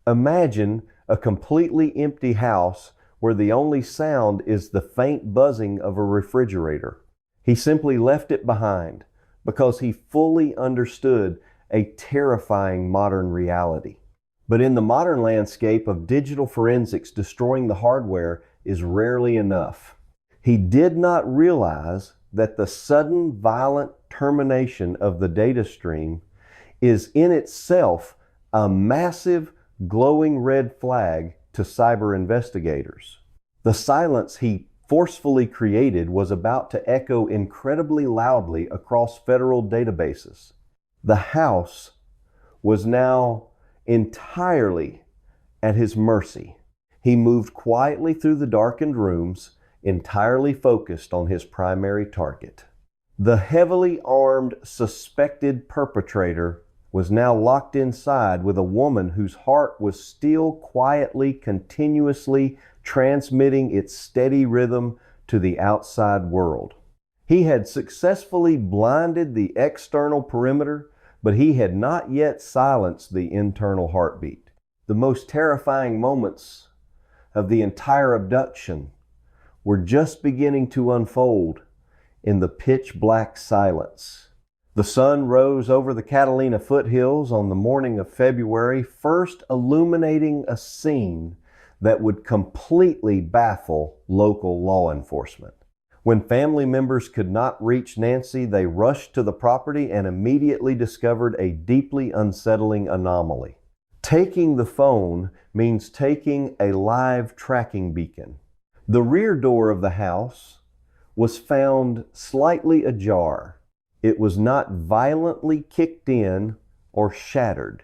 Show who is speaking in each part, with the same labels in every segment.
Speaker 1: Imagine a completely empty house where the only sound is the faint buzzing of a refrigerator. He simply left it behind because he fully understood a terrifying modern reality. But in the modern landscape of digital forensics, destroying the hardware is rarely enough. He did not realize that the sudden violent termination of the data stream is in itself a massive glowing red flag to cyber investigators. The silence he forcefully created was about to echo incredibly loudly across federal databases. The house was now entirely at his mercy. He moved quietly through the darkened rooms, entirely focused on his primary target. The heavily armed suspected perpetrator was now locked inside with a woman whose heart was still quietly, continuously transmitting its steady rhythm to the outside world. He had successfully blinded the external perimeter, but he had not yet silenced the internal heartbeat. The most terrifying moments of the entire abduction were just beginning to unfold in the pitch black silence. The sun rose over the Catalina foothills on the morning of February 1st, illuminating a scene that would completely baffle local law enforcement. When family members could not reach Nancy, they rushed to the property and immediately discovered a deeply unsettling anomaly. Taking the phone means taking a live tracking beacon. The rear door of the house was found slightly ajar. It was not violently kicked in or shattered.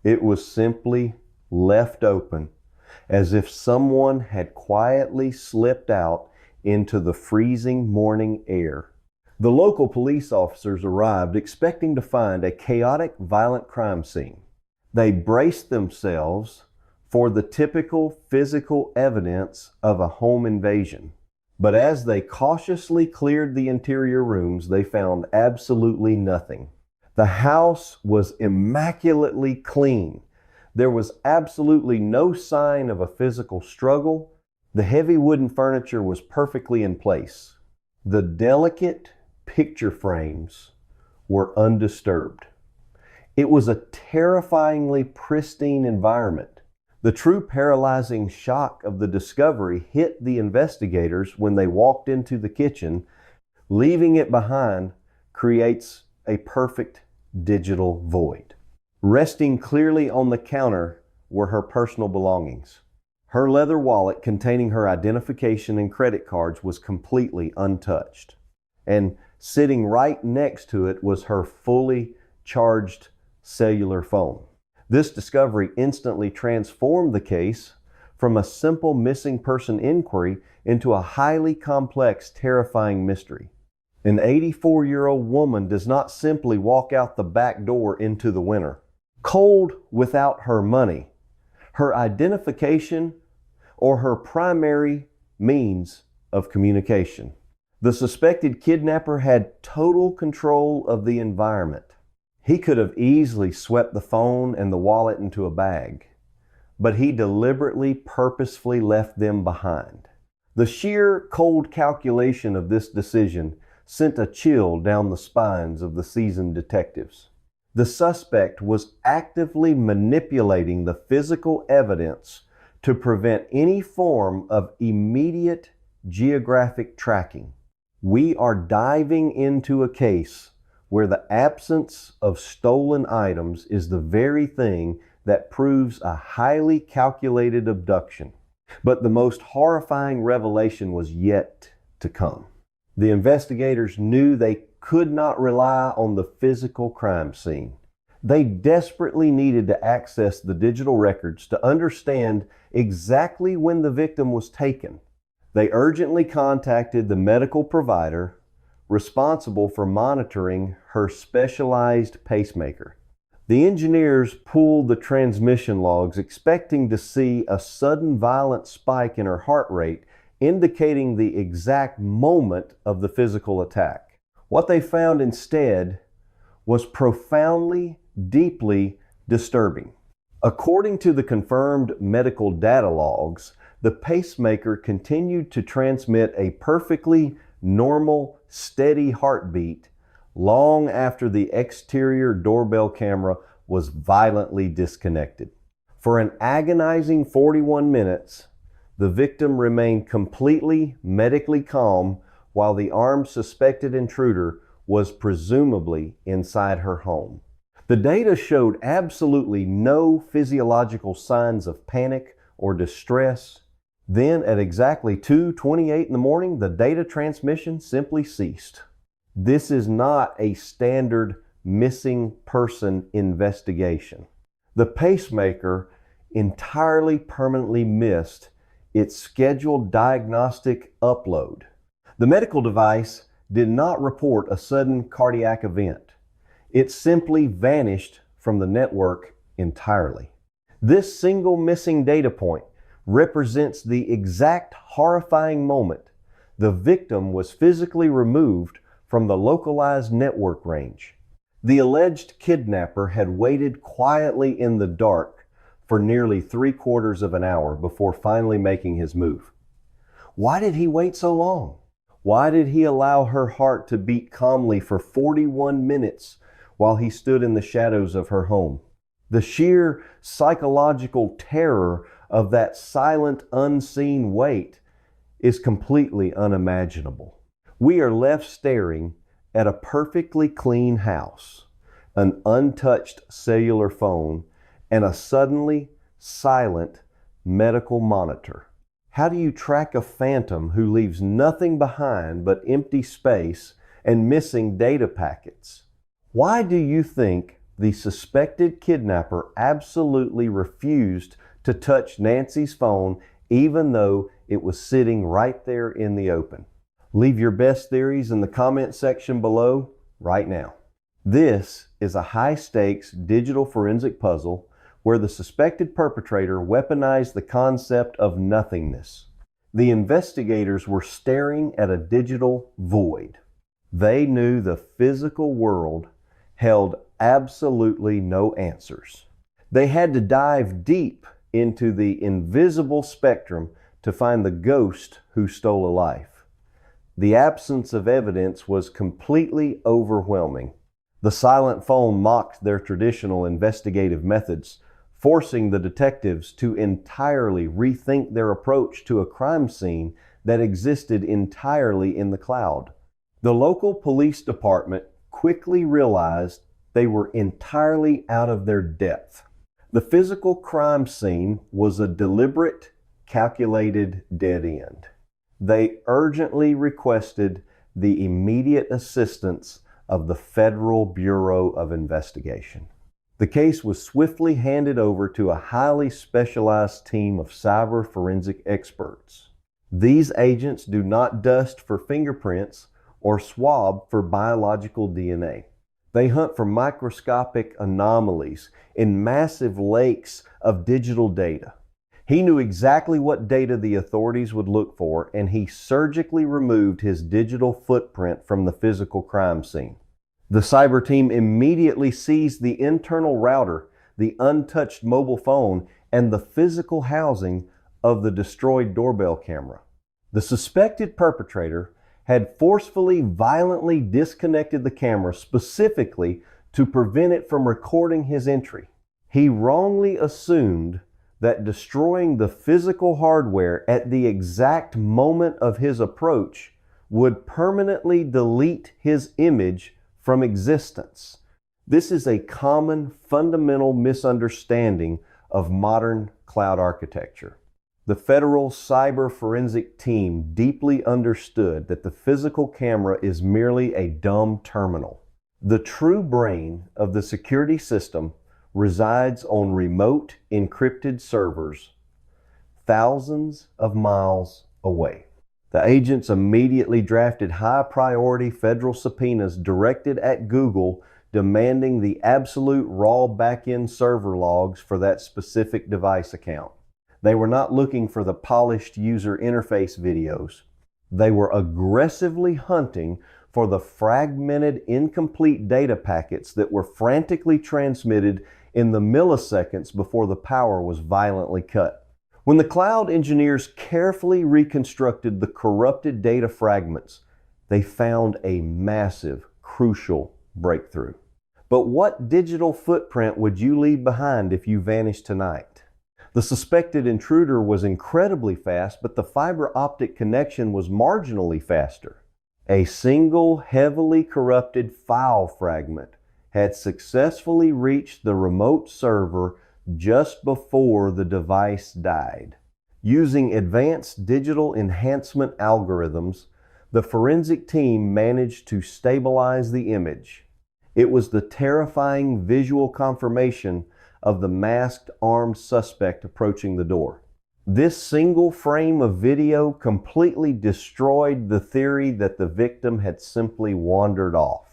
Speaker 1: It was simply left open, as if someone had quietly slipped out into the freezing morning air. The local police officers arrived expecting to find a chaotic, violent crime scene. They braced themselves for the typical physical evidence of a home invasion. But as they cautiously cleared the interior rooms, they found absolutely nothing. The house was immaculately clean. There was absolutely no sign of a physical struggle. The heavy wooden furniture was perfectly in place. The delicate picture frames were undisturbed. It was a terrifyingly pristine environment. The true paralyzing shock of the discovery hit the investigators when they walked into the kitchen. Leaving it behind creates a perfect digital void. Resting clearly on the counter were her personal belongings. Her leather wallet containing her identification and credit cards was completely untouched. And sitting right next to it was her fully charged cellular phone. This discovery instantly transformed the case from a simple missing person inquiry into a highly complex, terrifying mystery. An 84-year-old woman does not simply walk out the back door into the winter, cold without her money, her identification, or her primary means of communication. The suspected kidnapper had total control of the environment. He could have easily swept the phone and the wallet into a bag, but he deliberately, purposefully left them behind. The sheer cold calculation of this decision sent a chill down the spines of the seasoned detectives. The suspect was actively manipulating the physical evidence to prevent any form of immediate geographic tracking. We are diving into a case where the absence of stolen items is the very thing that proves a highly calculated abduction. But the most horrifying revelation was yet to come. The investigators knew they could not rely on the physical crime scene. They desperately needed to access the digital records to understand exactly when the victim was taken. They urgently contacted the medical provider responsible for monitoring her specialized pacemaker. The engineers pulled the transmission logs, expecting to see a sudden violent spike in her heart rate, indicating the exact moment of the physical attack. What they found instead was profoundly, deeply disturbing. According to the confirmed medical data logs, the pacemaker continued to transmit a perfectly normal, steady heartbeat long after the exterior doorbell camera was violently disconnected. For an agonizing 41 minutes, the victim remained completely medically calm while the armed suspected intruder was presumably inside her home. The data showed absolutely no physiological signs of panic or distress. Then at exactly 2:28 in the morning, the data transmission simply ceased. This is not a standard missing person investigation. The pacemaker entirely permanently missed its scheduled diagnostic upload. The medical device did not report a sudden cardiac event. It simply vanished from the network entirely. This single missing data point represents the exact horrifying moment the victim was physically removed from the localized network range. The alleged kidnapper had waited quietly in the dark for nearly 3/4 of an hour before finally making his move. Why did he wait so long? Why did he allow her heart to beat calmly for 41 minutes while he stood in the shadows of her home? The sheer psychological terror of that silent, unseen wait is completely unimaginable. We are left staring at a perfectly clean house, an untouched cellular phone, and a suddenly silent medical monitor. How do you track a phantom who leaves nothing behind but empty space and missing data packets? Why do you think the suspected kidnapper absolutely refused to touch Nancy's phone even though it was sitting right there in the open? Leave your best theories in the comment section below right now. This is a high-stakes digital forensic puzzle where the suspected perpetrator weaponized the concept of nothingness. The investigators were staring at a digital void. They knew the physical world held absolutely no answers. They had to dive deep into the invisible spectrum to find the ghost who stole a life. The absence of evidence was completely overwhelming. The silent phone mocked their traditional investigative methods, forcing the detectives to entirely rethink their approach to a crime scene that existed entirely in the cloud. The local police department quickly realized they were entirely out of their depth. The physical crime scene was a deliberate, calculated dead end. They urgently requested the immediate assistance of the Federal Bureau of Investigation. The case was swiftly handed over to a highly specialized team of cyber forensic experts. These agents do not dust for fingerprints or swab for biological DNA. They hunt for microscopic anomalies in massive lakes of digital data. He knew exactly what data the authorities would look for, and he surgically removed his digital footprint from the physical crime scene. The cyber team immediately seized the internal router, the untouched mobile phone, and the physical housing of the destroyed doorbell camera. The suspected perpetrator had forcefully, violently disconnected the camera specifically to prevent it from recording his entry. He wrongly assumed that destroying the physical hardware at the exact moment of his approach would permanently delete his image from existence. This is a common fundamental misunderstanding of modern cloud architecture. The federal cyber forensic team deeply understood that the physical camera is merely a dumb terminal. The true brain of the security system resides on remote encrypted servers thousands of miles away. The agents immediately drafted high-priority federal subpoenas directed at Google, demanding the absolute raw back-end server logs for that specific device account. They were not looking for the polished user interface videos. They were aggressively hunting for the fragmented, incomplete data packets that were frantically transmitted in the milliseconds before the power was violently cut. When the cloud engineers carefully reconstructed the corrupted data fragments, they found a massive, crucial breakthrough. But what digital footprint would you leave behind if you vanished tonight? The suspected intruder was incredibly fast, but the fiber optic connection was marginally faster. A single heavily corrupted file fragment had successfully reached the remote server just before the device died. Using advanced digital enhancement algorithms, the forensic team managed to stabilize the image. It was the terrifying visual confirmation of the masked armed suspect approaching the door. This single frame of video completely destroyed the theory that the victim had simply wandered off.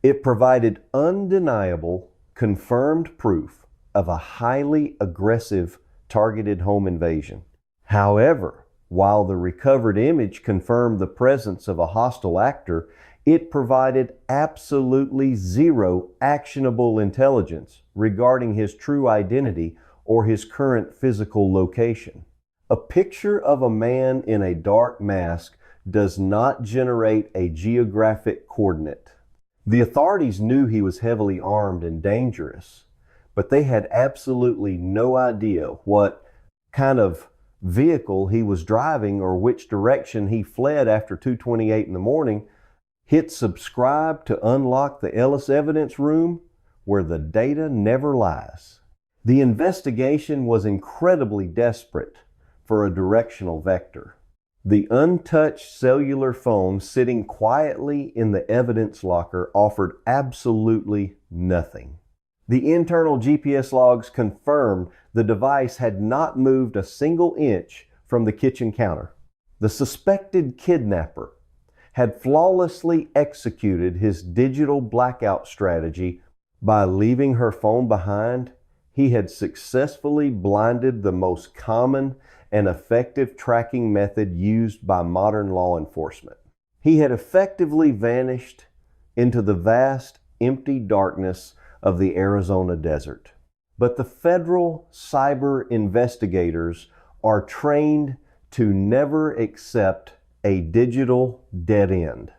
Speaker 1: It provided undeniable, confirmed proof of a highly aggressive, targeted home invasion. However, while the recovered image confirmed the presence of a hostile actor, it provided absolutely zero actionable intelligence regarding his true identity or his current physical location. A picture of a man in a dark mask does not generate a geographic coordinate. The authorities knew he was heavily armed and dangerous, but they had absolutely no idea what kind of vehicle he was driving or which direction he fled after 2:28 in the morning. Hit subscribe to unlock the Ellis evidence room where the data never lies. The investigation was incredibly desperate for a directional vector. The untouched cellular phone sitting quietly in the evidence locker offered absolutely nothing. The internal GPS logs confirmed the device had not moved a single inch from the kitchen counter. The suspected kidnapper had flawlessly executed his digital blackout strategy by leaving her phone behind. He had successfully blinded the most common and effective tracking method used by modern law enforcement. He had effectively vanished into the vast, empty darkness of the Arizona desert. But the federal cyber investigators are trained to never accept a digital dead end.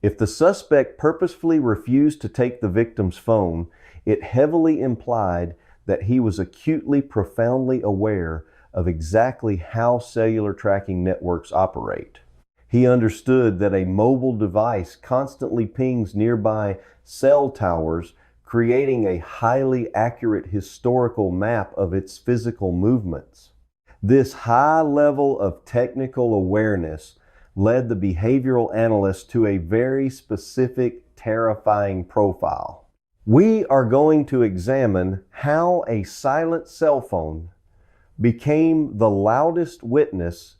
Speaker 1: If the suspect purposefully refused to take the victim's phone, it heavily implied that he was acutely, profoundly aware of exactly how cellular tracking networks operate. He understood that a mobile device constantly pings nearby cell towers, creating a highly accurate historical map of its physical movements. This high level of technical awareness led the behavioral analyst to a very specific, terrifying profile. We are going to examine how a silent cell phone became the loudest witness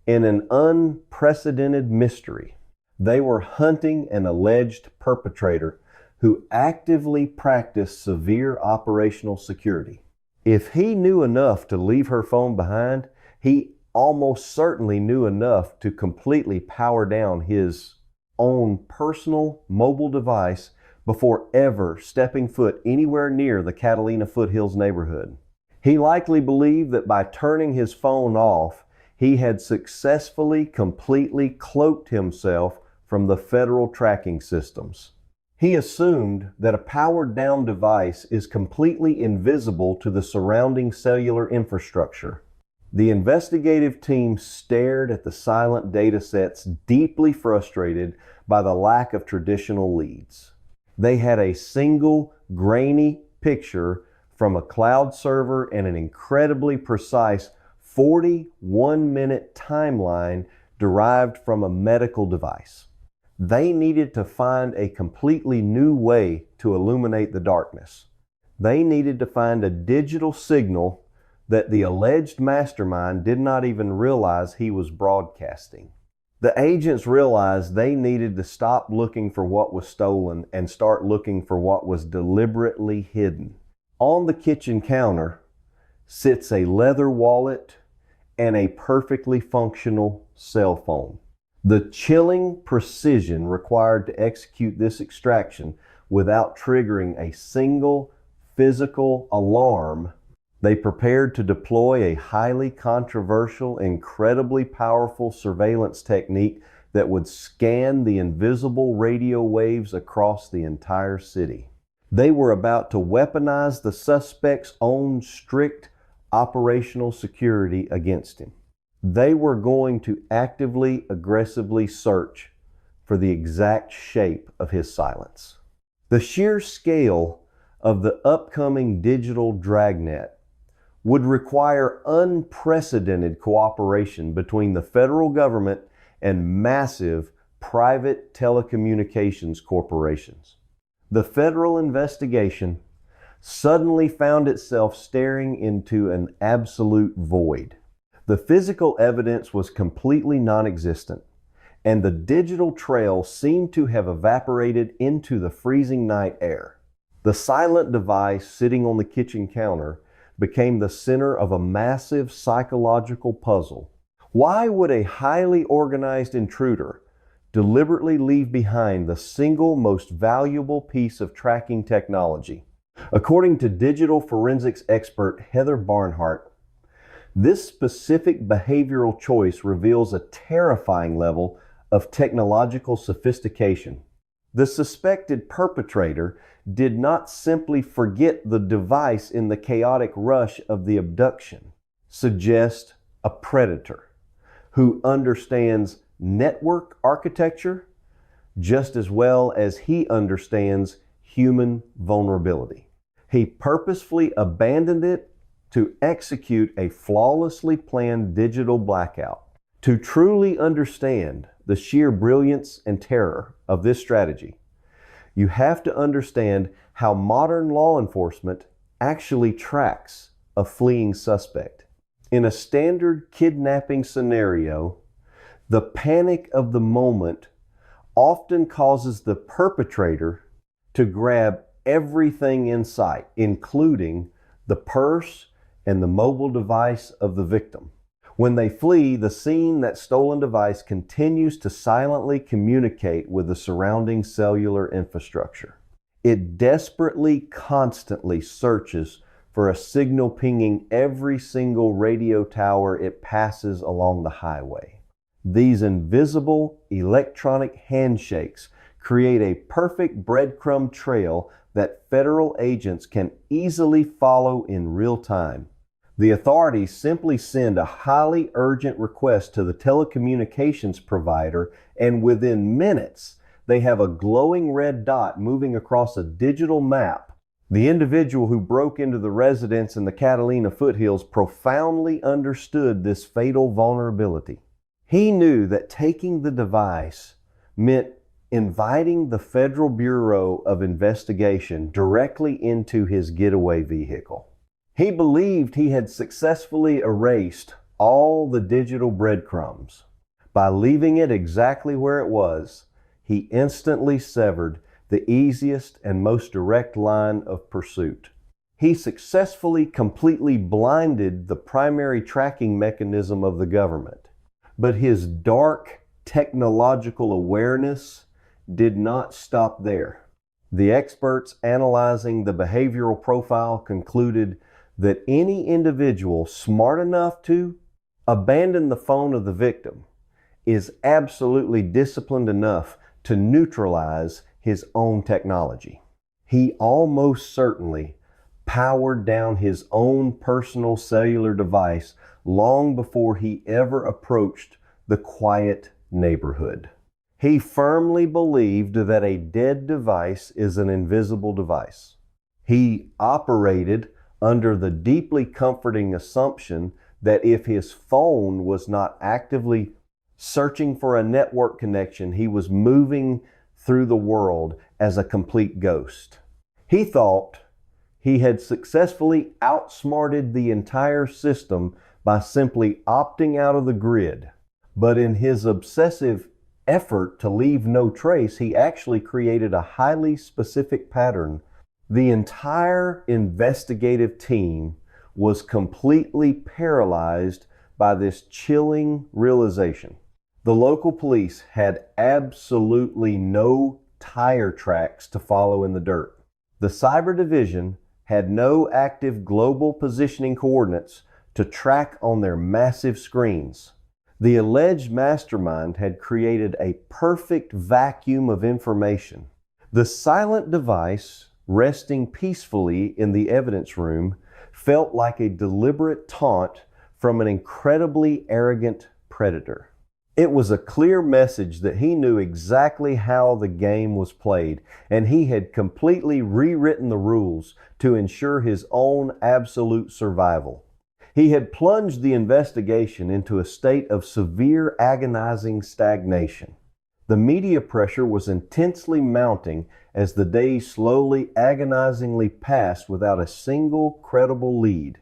Speaker 1: in an unprecedented mystery. They were hunting an alleged perpetrator who actively practiced severe operational security. If he knew enough to leave her phone behind, he almost certainly knew enough to completely power down his own personal mobile device before ever stepping foot anywhere near the Catalina Foothills neighborhood. He likely believed that by turning his phone off, he had successfully, completely cloaked himself from the federal tracking systems. He assumed that a powered-down device is completely invisible to the surrounding cellular infrastructure. The investigative team stared at the silent datasets, deeply frustrated by the lack of traditional leads. They had a single, grainy picture from a cloud server and an incredibly precise 41-minute timeline derived from a medical device. They needed to find a completely new way to illuminate the darkness. They needed to find a digital signal that the alleged mastermind did not even realize he was broadcasting. The agents realized they needed to stop looking for what was stolen and start looking for what was deliberately hidden. On the kitchen counter sits a leather wallet and a perfectly functional cell phone. The chilling precision required to execute this extraction without triggering a single physical alarm, they prepared to deploy a highly controversial, incredibly powerful surveillance technique that would scan the invisible radio waves across the entire city. They were about to weaponize the suspect's own strict operational security against him. They were going to actively, aggressively search for the exact shape of his silence. The sheer scale of the upcoming digital dragnet would require unprecedented cooperation between the federal government and massive private telecommunications corporations. The federal investigation suddenly found itself staring into an absolute void. The physical evidence was completely non-existent, and the digital trail seemed to have evaporated into the freezing night air. The silent device sitting on the kitchen counter became the center of a massive psychological puzzle. Why would a highly organized intruder deliberately leave behind the single most valuable piece of tracking technology? According to digital forensics expert Heather Barnhart, this specific behavioral choice reveals a terrifying level of technological sophistication. The suspected perpetrator did not simply forget the device in the chaotic rush of the abduction. Suggest a predator who understands network architecture just as well as he understands human vulnerability. He purposefully abandoned it to execute a flawlessly planned digital blackout. To truly understand the sheer brilliance and terror of this strategy, you have to understand how modern law enforcement actually tracks a fleeing suspect. In a standard kidnapping scenario, the panic of the moment often causes the perpetrator to grab everything in sight, including the purse and the mobile device of the victim. When they flee, the that stolen device continues to silently communicate with the surrounding cellular infrastructure. It desperately, constantly searches for a signal pinging every single radio tower it passes along the highway. These invisible electronic handshakes create a perfect breadcrumb trail that federal agents can easily follow in real time. The authorities simply send a highly urgent request to the telecommunications provider, and within minutes, they have a glowing red dot moving across a digital map. The individual who broke into the residence in the Catalina foothills profoundly understood this fatal vulnerability. He knew that taking the device meant inviting the Federal Bureau of Investigation directly into his getaway vehicle. He believed he had successfully erased all the digital breadcrumbs. By leaving it exactly where it was, he instantly severed the easiest and most direct line of pursuit. He successfully completely blinded the primary tracking mechanism of the government. But his dark technological awareness did not stop there. The experts analyzing the behavioral profile concluded that any individual smart enough to abandon the phone of the victim is absolutely disciplined enough to neutralize his own technology. He almost certainly powered down his own personal cellular device long before he ever approached the quiet neighborhood. He firmly believed that a dead device is an invisible device. He operated under the deeply comforting assumption that if his phone was not actively searching for a network connection, he was moving through the world as a complete ghost. He thought he had successfully outsmarted the entire system by simply opting out of the grid. But in his obsessive effort to leave no trace, he actually created a highly specific pattern. The entire investigative team was completely paralyzed by this chilling realization. The local police had absolutely no tire tracks to follow in the dirt. The cyber division had no active global positioning coordinates to track on their massive screens. The alleged mastermind had created a perfect vacuum of information. The silent device, resting peacefully in the evidence room, felt like a deliberate taunt from an incredibly arrogant predator. It was a clear message that he knew exactly how the game was played, and he had completely rewritten the rules to ensure his own absolute survival. He had plunged the investigation into a state of severe, agonizing stagnation. The media pressure was intensely mounting as the days slowly, agonizingly passed without a single credible lead.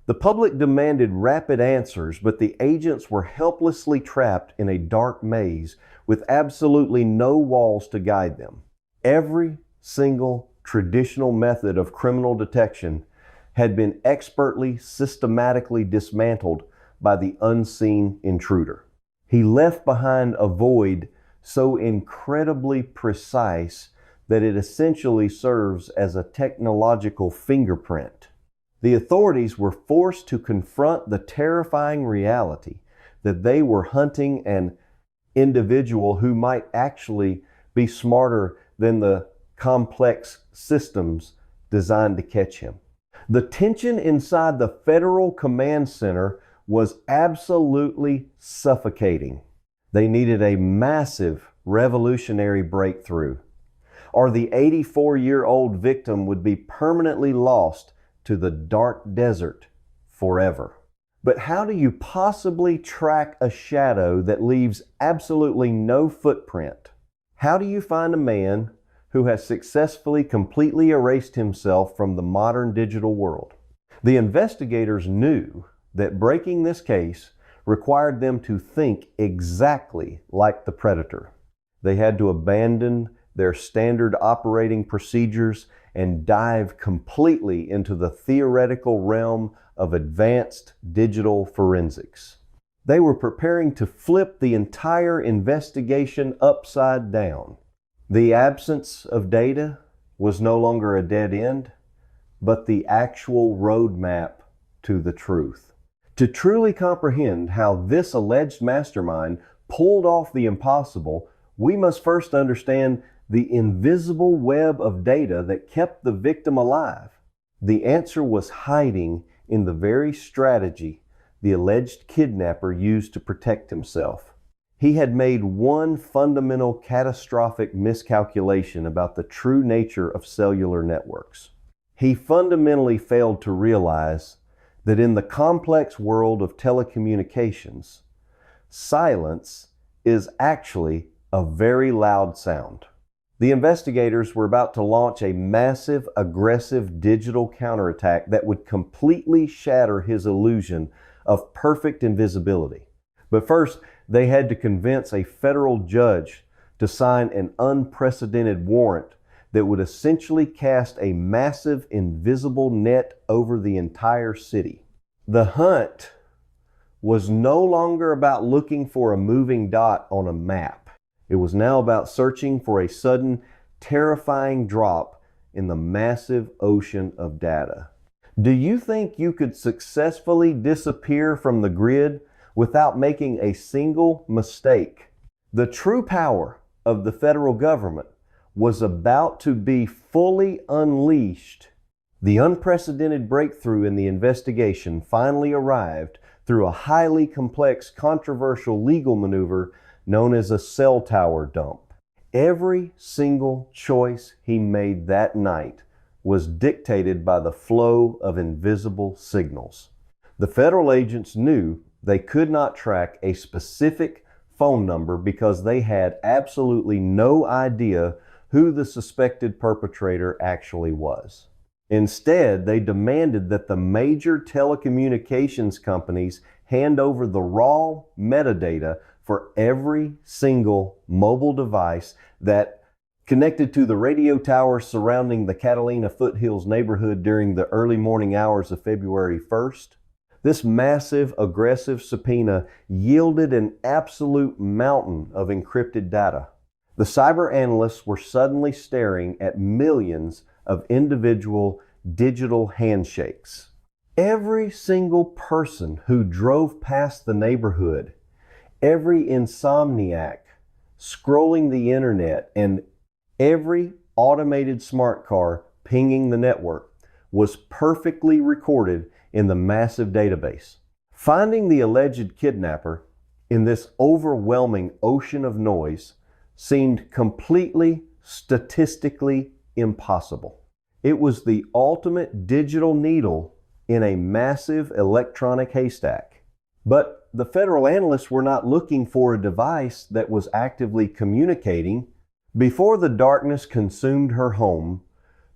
Speaker 1: The public demanded rapid answers, but the agents were helplessly trapped in a dark maze with absolutely no walls to guide them. Every single traditional method of criminal detection had been expertly, systematically dismantled by the unseen intruder. He left behind a void so incredibly precise that it essentially serves as a technological fingerprint. The authorities were forced to confront the terrifying reality that they were hunting an individual who might actually be smarter than the complex systems designed to catch him. The tension inside the Federal Command Center was absolutely suffocating. They needed a massive revolutionary breakthrough, or the 84-year-old victim would be permanently lost to the dark desert forever. But how do you possibly track a shadow that leaves absolutely no footprint? How do you find a man who has successfully completely erased himself from the modern digital world? The investigators knew that breaking this case required them to think exactly like the predator. They had to abandon their standard operating procedures and dive completely into the theoretical realm of advanced digital forensics. They were preparing to flip the entire investigation upside down. The absence of data was no longer a dead end, but the actual roadmap to the truth. To truly comprehend how this alleged mastermind pulled off the impossible, we must first understand the invisible web of data that kept the victim alive. The answer was hiding in the very strategy the alleged kidnapper used to protect himself. He had made one fundamental catastrophic miscalculation about the true nature of cellular networks. He fundamentally failed to realize that in the complex world of telecommunications, silence is actually a very loud sound. The investigators were about to launch a massive, aggressive digital counterattack that would completely shatter his illusion of perfect invisibility. But first, they had to convince a federal judge to sign an unprecedented warrant that would essentially cast a massive invisible net over the entire city. The hunt was no longer about looking for a moving dot on a map. It was now about searching for a sudden, terrifying drop in the massive ocean of data. Do you think you could successfully disappear from the grid without making a single mistake? The true power of the federal government was about to be fully unleashed. The unprecedented breakthrough in the investigation finally arrived through a highly complex, controversial legal maneuver known as a cell tower dump. Every single choice he made that night was dictated by the flow of invisible signals. The federal agents knew they could not track a specific phone number because they had absolutely no idea who the suspected perpetrator actually was. Instead, they demanded that the major telecommunications companies hand over the raw metadata for every single mobile device that connected to the radio towers surrounding the Catalina Foothills neighborhood during the early morning hours of February 1st. This massive, aggressive subpoena yielded an absolute mountain of encrypted data. The cyber analysts were suddenly staring at millions of individual digital handshakes. Every single person who drove past the neighborhood, every insomniac scrolling the internet, and every automated smart car pinging the network was perfectly recorded in the massive database. Finding the alleged kidnapper in this overwhelming ocean of noise seemed completely statistically impossible. It was the ultimate digital needle in a massive electronic haystack. But the federal analysts were not looking for a device that was actively communicating. Before the darkness consumed her home,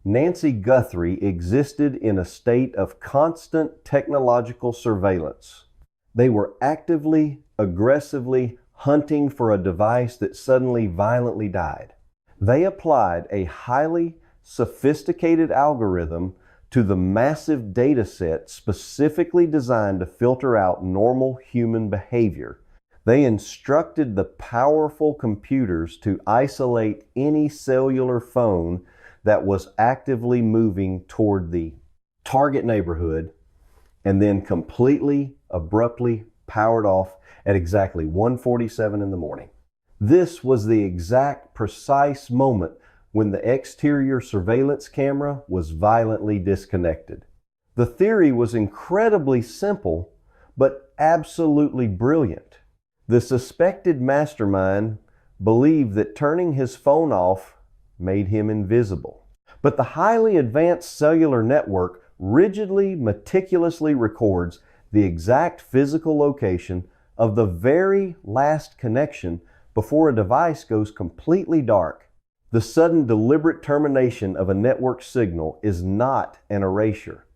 Speaker 1: Nancy Guthrie existed in a state of constant technological surveillance. They were actively, aggressively hunting for a device that suddenly violently died. They applied a highly sophisticated algorithm to the massive data set specifically designed to filter out normal human behavior. They instructed the powerful computers to isolate any cellular phone that was actively moving toward the target neighborhood, and then completely, abruptly powered off at exactly 1:47 in the morning. This was the exact precise moment when the exterior surveillance camera was violently disconnected. The theory was incredibly simple, but absolutely brilliant. The suspected mastermind believed that turning his phone off made him invisible. But the highly advanced cellular network rigidly, meticulously records the exact physical location of the very last connection before a device goes completely dark. The sudden deliberate termination of a network signal is not an erasure.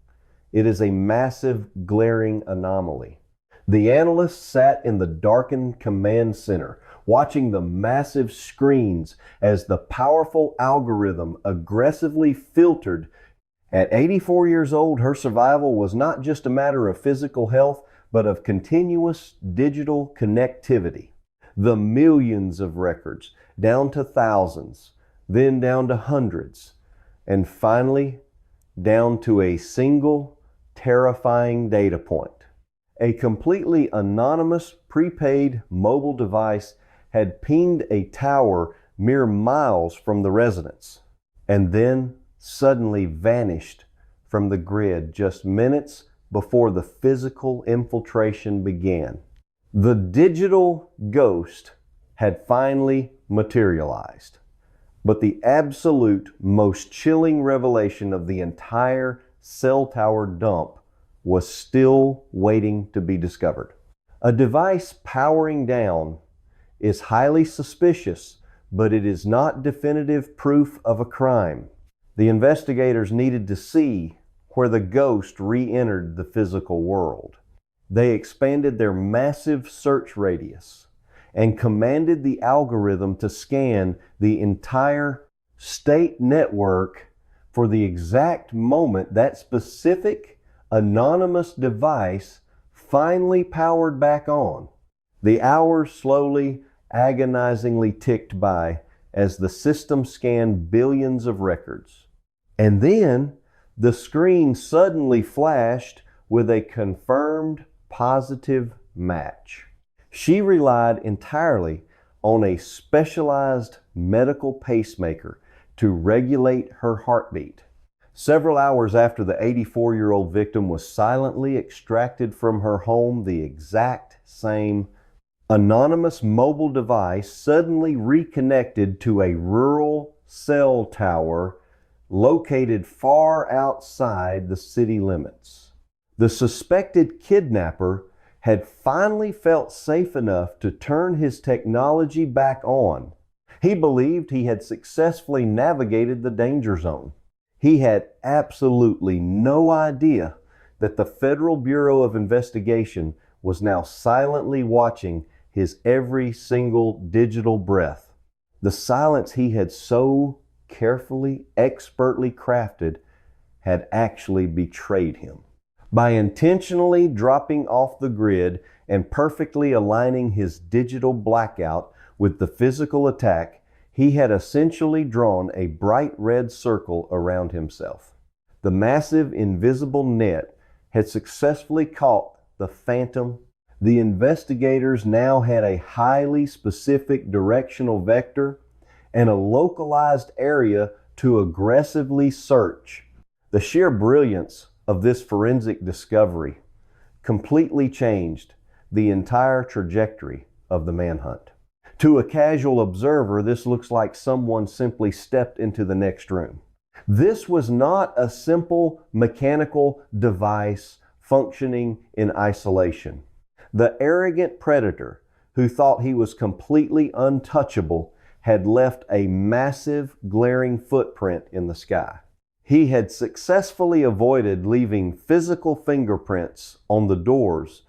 Speaker 1: It is a massive, glaring anomaly. The analysts sat in the darkened command center, watching the massive screens as the powerful algorithm aggressively filtered. At 84 years old, her survival was not just a matter of physical health, but of continuous digital connectivity. The millions of records, down to thousands, then down to hundreds, and finally down to a single terrifying data point. A completely anonymous prepaid mobile device had pinged a tower mere miles from the residence, and then suddenly vanished from the grid just minutes before the physical infiltration began. The digital ghost had finally materialized. But the absolute most chilling revelation of the entire cell tower dump was still waiting to be discovered. A device powering down is highly suspicious, but it is not definitive proof of a crime. The investigators needed to see where the ghost re-entered the physical world. They expanded their massive search radius and commanded the algorithm to scan the entire state network for the exact moment that specific anonymous device finally powered back on. The hours slowly, agonizingly ticked by as the system scanned billions of records. And then the screen suddenly flashed with a confirmed positive match. She relied entirely on a specialized medical pacemaker to regulate her heartbeat. Several hours after the 84-year-old victim was silently extracted from her home, the exact same anonymous mobile device suddenly reconnected to a rural cell tower located far outside the city limits. The suspected kidnapper had finally felt safe enough to turn his technology back on. He believed he had successfully navigated the danger zone. He had absolutely no idea that the Federal Bureau of Investigation was now silently watching his every single digital breath. The silence he had so carefully, expertly crafted had actually betrayed him. By intentionally dropping off the grid and perfectly aligning his digital blackout with the physical attack, he had essentially drawn a bright red circle around himself. The massive invisible net had successfully caught the phantom. The investigators now had a highly specific directional vector and a localized area to aggressively search. The sheer brilliance of this forensic discovery completely changed the entire trajectory of the manhunt. To a casual observer, this looks like someone simply stepped into the next room. This was not a simple mechanical device functioning in isolation. The arrogant predator who thought he was completely untouchable had left a massive, glaring footprint in the sky. He had successfully avoided leaving physical fingerprints on the doors,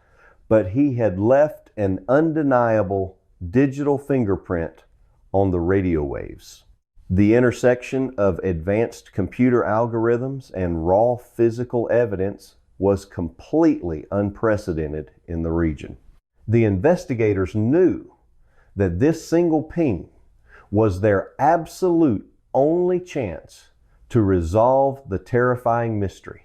Speaker 1: but he had left an undeniable digital fingerprint on the radio waves. The intersection of advanced computer algorithms and raw physical evidence was completely unprecedented in the region. The investigators knew that this single ping was their absolute only chance to resolve the terrifying mystery.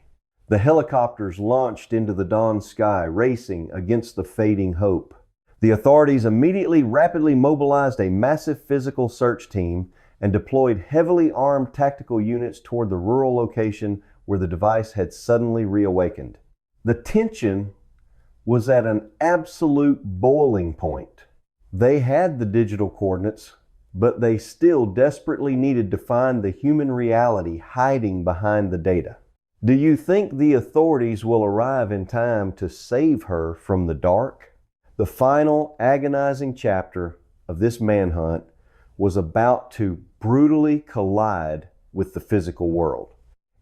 Speaker 1: The helicopters launched into the dawn sky, racing against the fading hope. The authorities immediately rapidly mobilized a massive physical search team and deployed heavily armed tactical units toward the rural location where the device had suddenly reawakened. The tension was at an absolute boiling point. They had the digital coordinates, but they still desperately needed to find the human reality hiding behind the data. Do you think the authorities will arrive in time to save her from the dark? The final agonizing chapter of this manhunt was about to brutally collide with the physical world.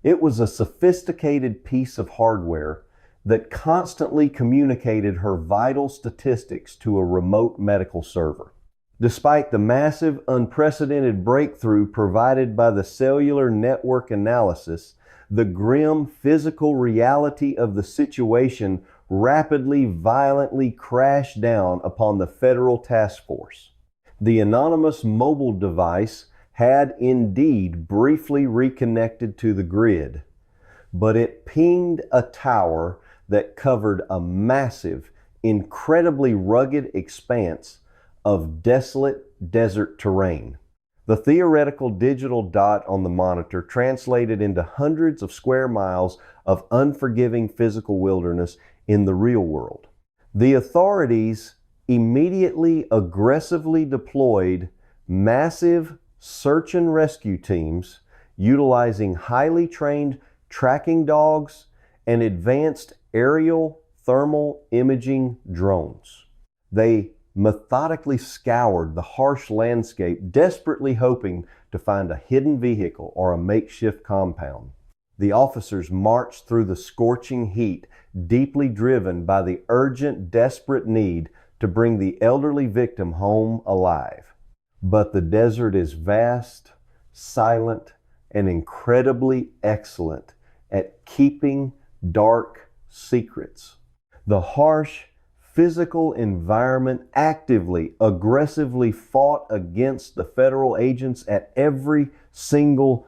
Speaker 1: It was a sophisticated piece of hardware that constantly communicated her vital statistics to a remote medical server. Despite the massive, unprecedented breakthrough provided by the cellular network analysis, the grim physical reality of the situation rapidly, violently crashed down upon the federal task force. The anonymous mobile device had indeed briefly reconnected to the grid, but it pinged a tower that covered a massive, incredibly rugged expanse of desolate desert terrain. The theoretical digital dot on the monitor translated into hundreds of square miles of unforgiving physical wilderness in the real world. The authorities immediately aggressively deployed massive search and rescue teams utilizing highly trained tracking dogs and advanced aerial thermal imaging drones. They methodically scoured the harsh landscape, desperately hoping to find a hidden vehicle or a makeshift compound. The officers marched through the scorching heat, deeply driven by the urgent, desperate need to bring the elderly victim home alive. But the desert is vast, silent, and incredibly excellent at keeping dark secrets. The harsh physical environment actively, aggressively fought against the federal agents at every single.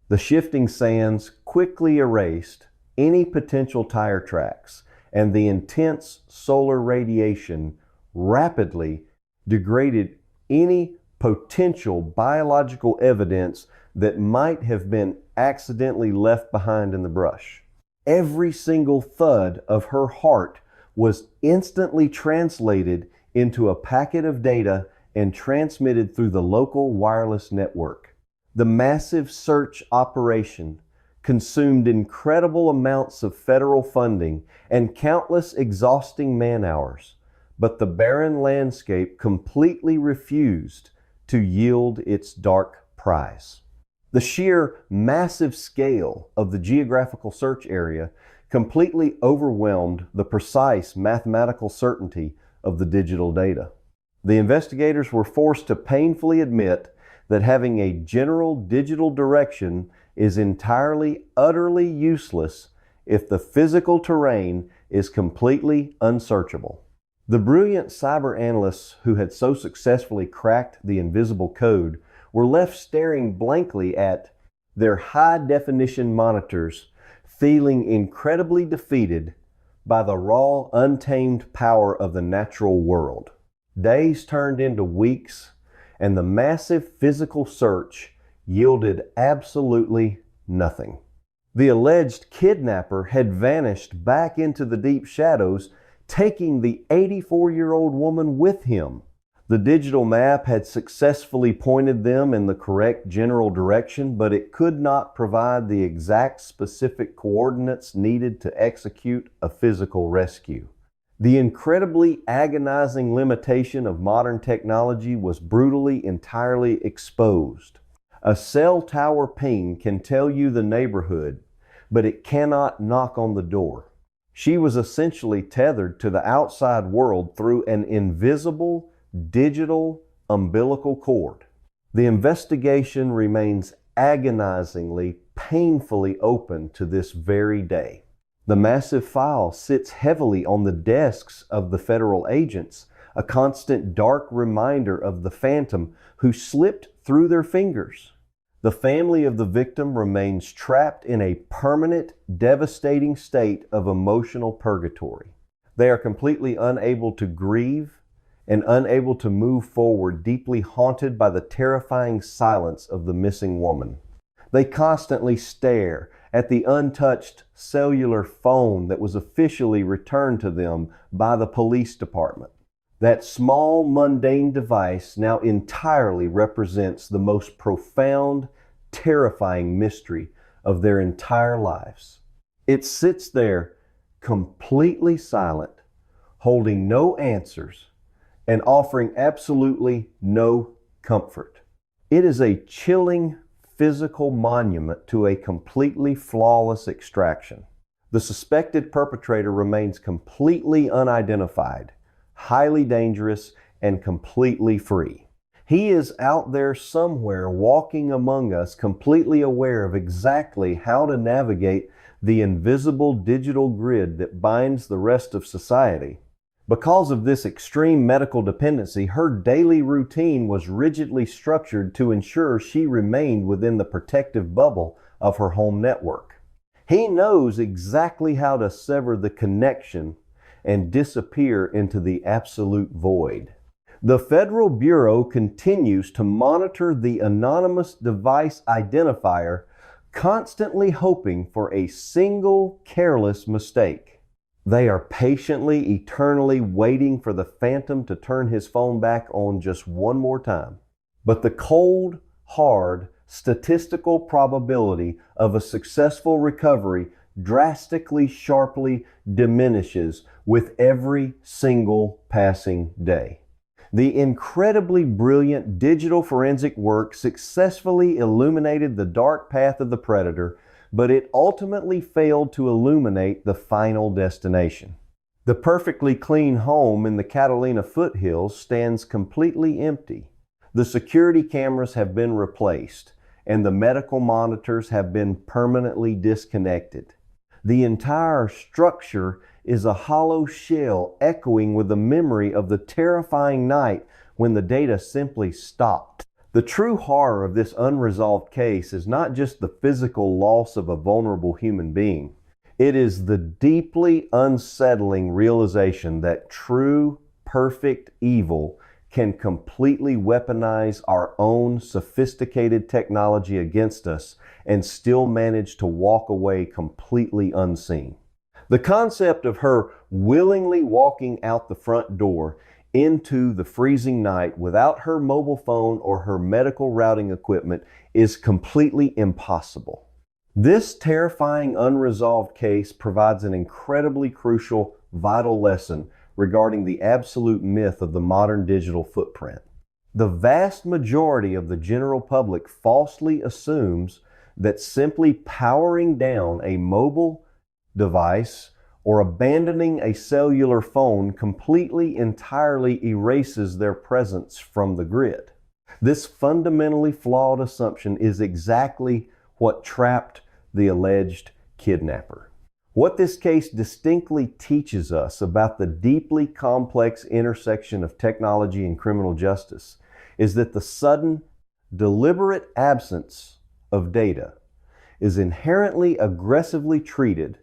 Speaker 1: The shifting sands quickly erased any potential tire tracks, and the intense solar radiation rapidly degraded any potential biological evidence that might have been accidentally left behind in the brush. Every single thud of her heart was instantly translated into a packet of data and transmitted through the local wireless network. The massive search operation consumed incredible amounts of federal funding and countless exhausting man-hours, but the barren landscape completely refused to yield its dark prize. The sheer massive scale of the geographical search area completely overwhelmed the precise mathematical certainty of the digital data. The investigators were forced to painfully admit that having a general digital direction is entirely, utterly useless if the physical terrain is completely unsearchable. The brilliant cyber analysts who had so successfully cracked the invisible code were left staring blankly at their high-definition monitors feeling incredibly defeated by the raw, untamed power of the natural world. Days turned into weeks, and the massive physical search yielded absolutely nothing. The alleged kidnapper had vanished back into the deep shadows, taking the 84-year-old woman with him. The digital map had successfully pointed them in the correct general direction, but it could not provide the exact specific coordinates needed to execute a physical rescue. The incredibly agonizing limitation of modern technology was brutally, entirely exposed. A cell tower ping can tell you the neighborhood, but it cannot knock on the door. She was essentially tethered to the outside world through an invisible, digital umbilical cord. The investigation remains agonizingly, painfully open to this very day. The massive file sits heavily on the desks of the federal agents, a constant dark reminder of the phantom who slipped through their fingers. The family of the victim remains trapped in a permanent, devastating state of emotional purgatory. They are completely unable to grieve and unable to move forward, deeply haunted by the terrifying silence of the missing woman. They constantly stare at the untouched cellular phone that was officially returned to them by the police department. That small, mundane device now entirely represents the most profound, terrifying mystery of their entire lives. It sits there completely silent, holding no answers, and offering absolutely no comfort. It is a chilling physical monument to a completely flawless extraction. The suspected perpetrator remains completely unidentified, highly dangerous, and completely free. He is out there somewhere walking among us, completely aware of exactly how to navigate the invisible digital grid that binds the rest of society. Because of this extreme medical dependency, her daily routine was rigidly structured to ensure she remained within the protective bubble of her home network. He knows exactly how to sever the connection and disappear into the absolute void. The Federal Bureau continues to monitor the anonymous device identifier, constantly hoping for a single careless mistake. They are patiently, eternally waiting for the phantom to turn his phone back on just one more time. But the cold, hard, statistical probability of a successful recovery drastically, sharply diminishes with every single passing day. The incredibly brilliant digital forensic work successfully illuminated the dark path of the predator, but it ultimately failed to illuminate the final destination. The perfectly clean home in the Catalina foothills stands completely empty. The security cameras have been replaced, and the medical monitors have been permanently disconnected. The entire structure is a hollow shell echoing with the memory of the terrifying night when the data simply stopped. The true horror of this unresolved case is not just the physical loss of a vulnerable human being. It is the deeply unsettling realization that true, perfect evil can completely weaponize our own sophisticated technology against us and still manage to walk away completely unseen. The concept of her willingly walking out the front door into the freezing night without her mobile phone or her medical routing equipment is completely impossible. This terrifying unresolved case provides an incredibly crucial, vital lesson regarding the absolute myth of the modern digital footprint. The vast majority of the general public falsely assumes that simply powering down a mobile device or abandoning a cellular phone completely, entirely erases their presence from the grid. This fundamentally flawed assumption is exactly what trapped the alleged kidnapper. What this case distinctly teaches us about the deeply complex intersection of technology and criminal justice is that the sudden, deliberate absence of data is inherently aggressively treated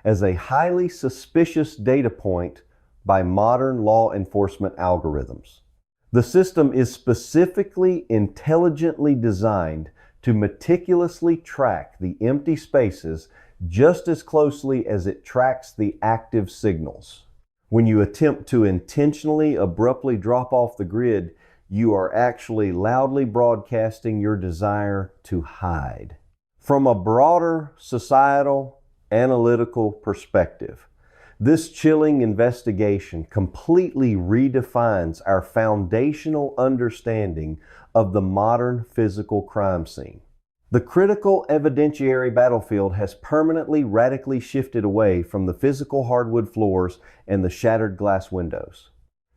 Speaker 1: as a highly suspicious data point by modern law enforcement algorithms. The system is specifically intelligently designed to meticulously track the empty spaces just as closely as it tracks the active signals. When you attempt to intentionally abruptly drop off the grid, you are actually loudly broadcasting your desire to hide. From a broader societal, analytical perspective, this chilling investigation completely redefines our foundational understanding of the modern physical crime scene. The critical evidentiary battlefield has permanently radically shifted away from the physical hardwood floors and the shattered glass windows.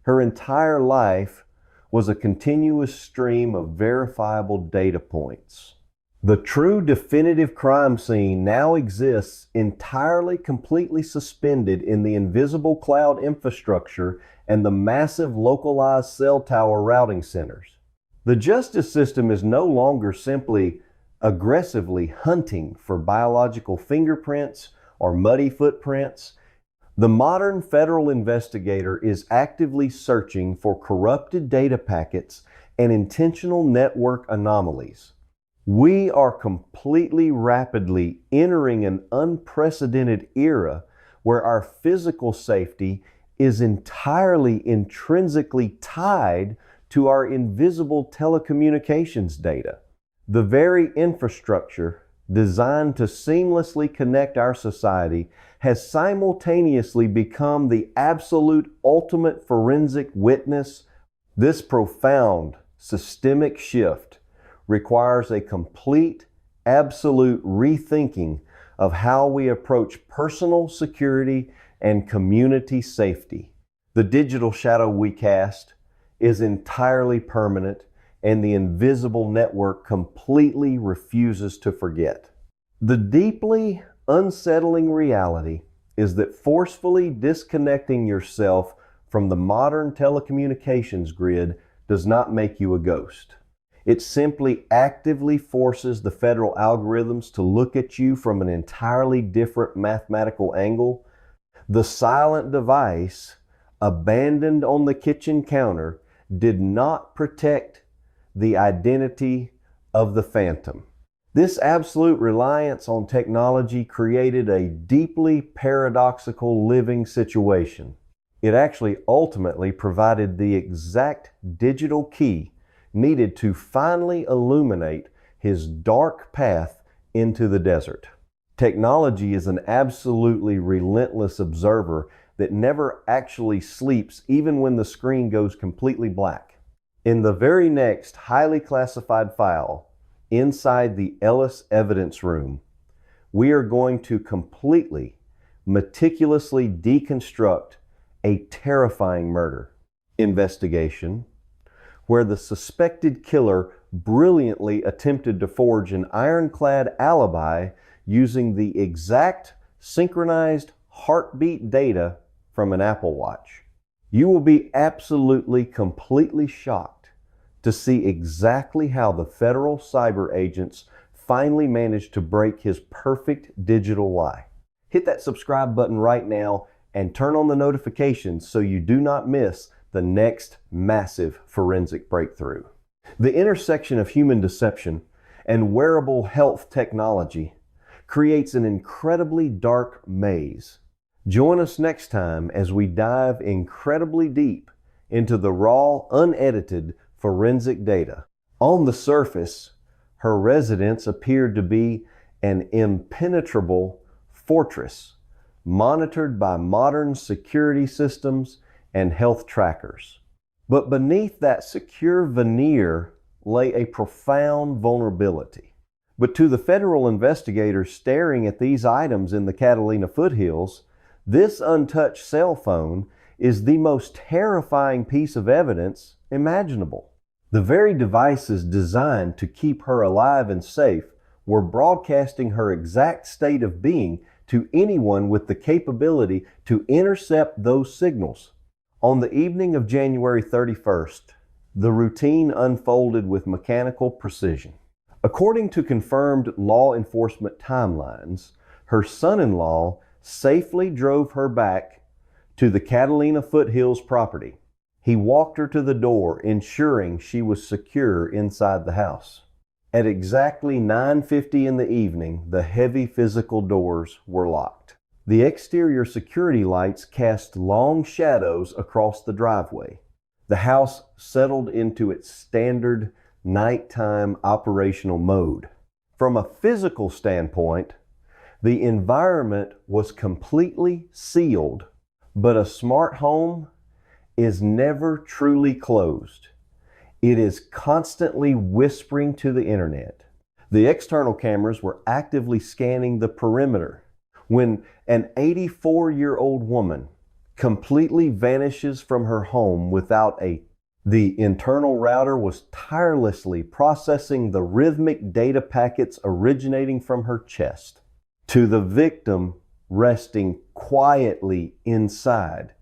Speaker 1: Her entire life was a continuous stream of verifiable data points. The true definitive crime scene now exists entirely completely suspended in the invisible cloud infrastructure and the massive localized cell tower routing centers. The justice system is no longer simply aggressively hunting for biological fingerprints or muddy footprints. The modern federal investigator is actively searching for corrupted data packets and intentional network anomalies. We are completely rapidly entering an unprecedented era where our physical safety is entirely intrinsically tied to our invisible telecommunications data. The very infrastructure designed to seamlessly connect our society has simultaneously become the absolute ultimate forensic witness. This profound systemic shift requires a complete, absolute rethinking of how we approach personal security and community safety. The digital shadow we cast is entirely permanent, and the invisible network completely refuses to forget. The deeply unsettling reality is that forcefully disconnecting yourself from the modern telecommunications grid does not make you a ghost. It simply actively forces the federal algorithms to look at you from an entirely different mathematical angle. The silent device, abandoned on the kitchen counter, did not protect the identity of the phantom. This absolute reliance on technology created a deeply paradoxical living situation. It actually ultimately provided the exact digital key needed to finally illuminate his dark path into the desert. Technology is an absolutely relentless observer that never actually sleeps, even when the screen goes completely black. In the very next highly classified file, inside the Ellis evidence room, we are going to completely, meticulously deconstruct a terrifying murder investigation where the suspected killer brilliantly attempted to forge an ironclad alibi using the exact synchronized heartbeat data from an Apple Watch. You will be absolutely, completely shocked to see exactly how the federal cyber agents finally managed to break his perfect digital lie. Hit that subscribe button right now and turn on the notifications so you do not miss the next massive forensic breakthrough. The intersection of human deception and wearable health technology creates an incredibly dark maze. Join us next time as we dive incredibly deep into the raw, unedited forensic data. On the surface, her residence appeared to be an impenetrable fortress, monitored by modern security systems and health trackers. But beneath that secure veneer lay a profound vulnerability. But to the federal investigators staring at these items in the Catalina foothills, this untouched cell phone is the most terrifying piece of evidence imaginable. The very devices designed to keep her alive and safe were broadcasting her exact state of being to anyone with the capability to intercept those signals. On the evening of January 31st, the routine unfolded with mechanical precision. According to confirmed law enforcement timelines, her son-in-law safely drove her back to the Catalina Foothills property. He walked her to the door, ensuring she was secure inside the house. At exactly 9:50 in the evening, the heavy physical doors were locked. The exterior security lights cast long shadows across the driveway. The house settled into its standard nighttime operational mode. From a physical standpoint, the environment was completely sealed, but a smart home is never truly closed. It is constantly whispering to the internet. The external cameras were actively scanning the perimeter. When an 84-year-old woman completely vanishes from her home the internal router was tirelessly processing the rhythmic data packets originating from her chest to the victim resting quietly inside.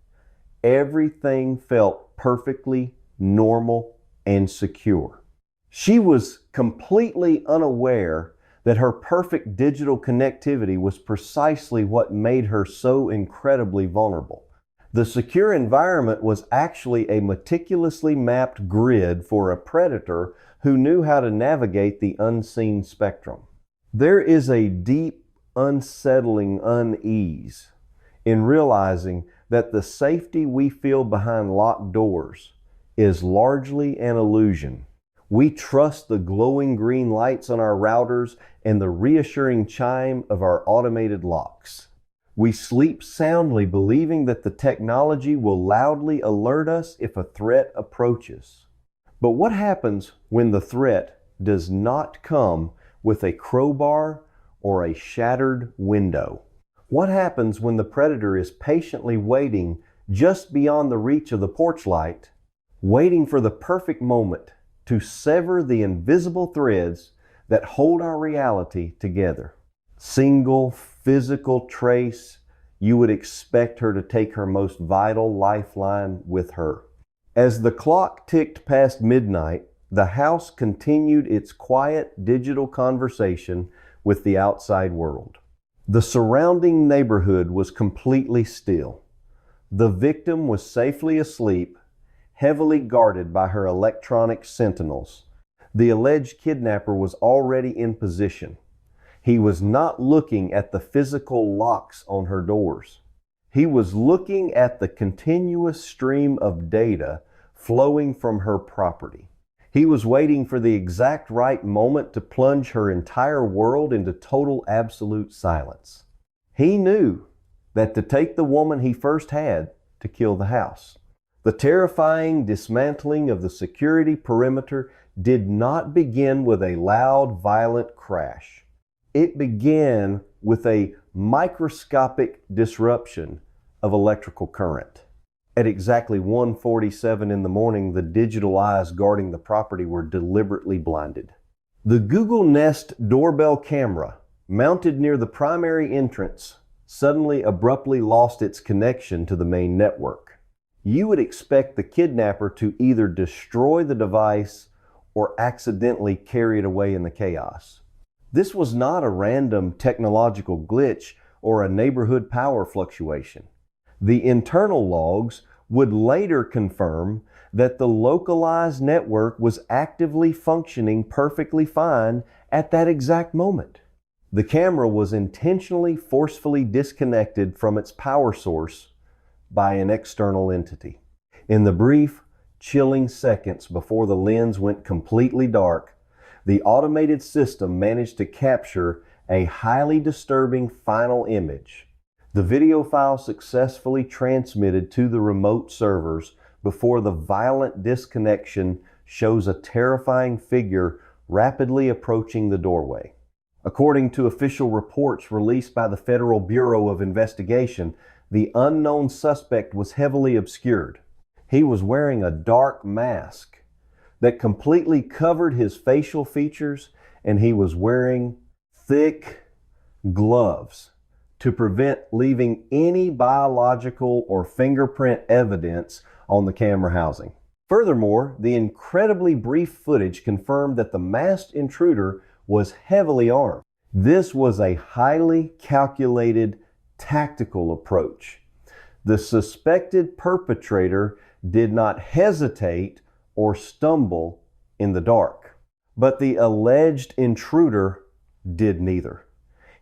Speaker 1: Everything felt perfectly normal and secure. She was completely unaware that her perfect digital connectivity was precisely what made her so incredibly vulnerable. The secure environment was actually a meticulously mapped grid for a predator who knew how to navigate the unseen spectrum. There is a deep, unsettling unease in realizing that the safety we feel behind locked doors is largely an illusion. We trust the glowing green lights on our routers and the reassuring chime of our automated locks. We sleep soundly believing that the technology will loudly alert us if a threat approaches. But what happens when the threat does not come with a crowbar or a shattered window? What happens when the predator is patiently waiting just beyond the reach of the porch light, waiting for the perfect moment to sever the invisible threads that hold our reality together? Single physical trace, you would expect her to take her most vital lifeline with her. As the clock ticked past midnight, the house continued its quiet digital conversation with the outside world. The surrounding neighborhood was completely still. The victim was safely asleep, heavily guarded by her electronic sentinels. The alleged kidnapper was already in position. He was not looking at the physical locks on her doors. He was looking at the continuous stream of data flowing from her property. He was waiting for the exact right moment to plunge her entire world into total absolute silence. He knew that to take the woman he first had to kill the house. The terrifying dismantling of the security perimeter did not begin with a loud, violent crash. It began with a microscopic disruption of electrical current. At exactly 1:47 in the morning, the digital eyes guarding the property were deliberately blinded. The Google Nest doorbell camera, mounted near the primary entrance, suddenly abruptly lost its connection to the main network. You would expect the kidnapper to either destroy the device or accidentally carry it away in the chaos. This was not a random technological glitch or a neighborhood power fluctuation. The internal logs would later confirm that the localized network was actively functioning perfectly fine at that exact moment. The camera was intentionally forcefully disconnected from its power source by an external entity. In the brief, chilling seconds before the lens went completely dark, the automated system managed to capture a highly disturbing final image. The video file successfully transmitted to the remote servers before the violent disconnection shows a terrifying figure rapidly approaching the doorway. According to official reports released by the Federal Bureau of Investigation, the unknown suspect was heavily obscured. He was wearing a dark mask that completely covered his facial features, and he was wearing thick gloves to prevent leaving any biological or fingerprint evidence on the camera housing. Furthermore, the incredibly brief footage confirmed that the masked intruder was heavily armed. This was a highly calculated, tactical approach. The suspected perpetrator did not hesitate or stumble in the dark, but the alleged intruder did neither.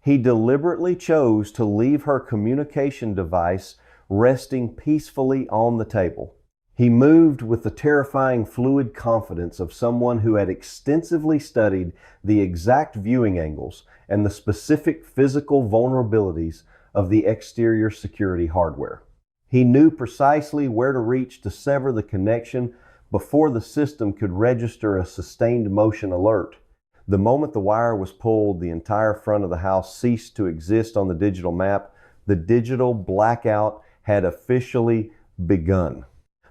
Speaker 1: He deliberately chose to leave her communication device resting peacefully on the table. He moved with the terrifying fluid confidence of someone who had extensively studied the exact viewing angles and the specific physical vulnerabilities of the exterior security hardware. He knew precisely where to reach to sever the connection before the system could register a sustained motion alert. The moment the wire was pulled, the entire front of the house ceased to exist on the digital map. The digital blackout had officially begun.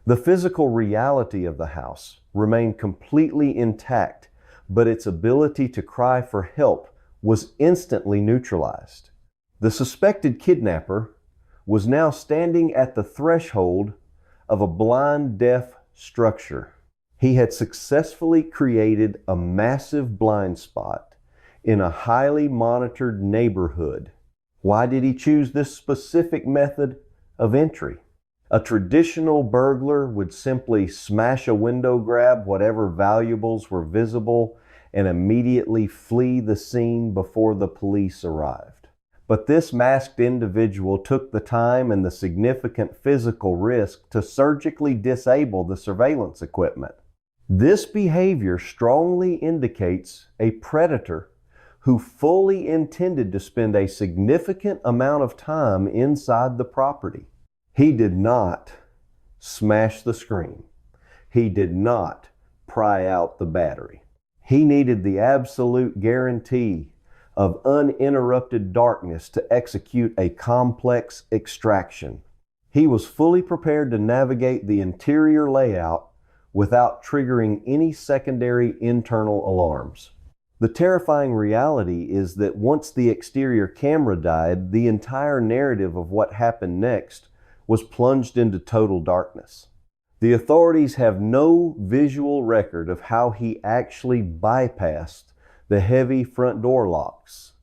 Speaker 1: The physical reality of the house remained completely intact, but its ability to cry for help was instantly neutralized. The suspected kidnapper was now standing at the threshold of a blind deaf structure. He had successfully created a massive blind spot in a highly monitored neighborhood. Why did he choose this specific method of entry? A traditional burglar would simply smash a window, grab whatever valuables were visible, and immediately flee the scene before the police arrived. But this masked individual took the time and the significant physical risk to surgically disable the surveillance equipment. This behavior strongly indicates a predator who fully intended to spend a significant amount of time inside the property. He did not smash the screen. He did not pry out the battery. He needed the absolute guarantee of uninterrupted darkness to execute a complex extraction. He was fully prepared to navigate the interior layout without triggering any secondary internal alarms. The terrifying reality is that once the exterior camera died, the entire narrative of what happened next was plunged into total darkness. The authorities have no visual record of how he actually bypassed the heavy front door locks.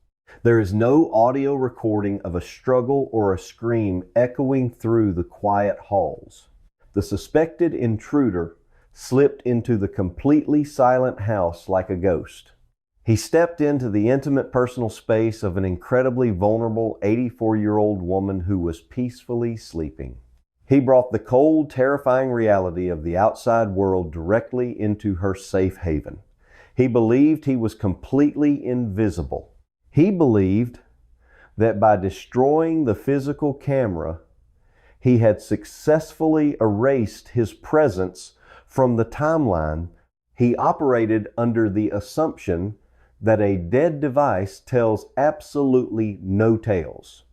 Speaker 1: There is no audio recording of a struggle or a scream echoing through the quiet halls. The suspected intruder slipped into the completely silent house like a ghost. He stepped into the intimate personal space of an incredibly vulnerable 84-year-old woman who was peacefully sleeping. He brought the cold, terrifying reality of the outside world directly into her safe haven. He believed he was completely invisible. He believed that by destroying the physical camera, he had successfully erased his presence from the timeline. He operated under the assumption that a dead device tells absolutely no tales.